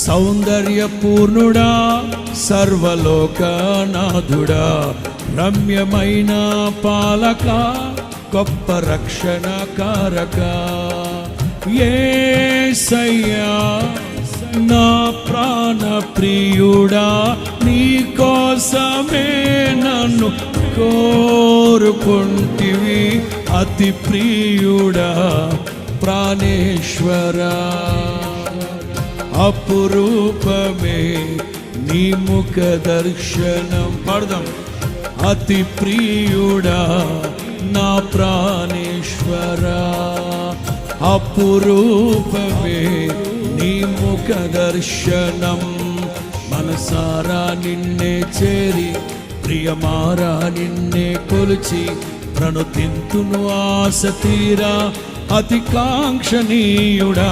సౌందర్యపూర్ణుడా సర్వలోకనాథుడా, రమ్యమైన పాలక, గొప్ప రక్షణ కారక. యేసయ్యా నా ప్రాణ ప్రియుడా, నీ కోసమే నన్ను కోరుకుంటివి అతి ప్రియుడా. ప్రాణేశ్వరా అపురూపమే నీ ముఖ దర్శనం. పాడదాం. అతి ప్రియుడా నా ప్రాణేశ్వరా, అపురూపమే నీ ముఖ దర్శనం. మనసారా నిన్నే చేరి, ప్రియమారా నిన్నే కొలిచి, ప్రణుతింతును ఆశ తీరా అతి కాంక్షణీయుడా.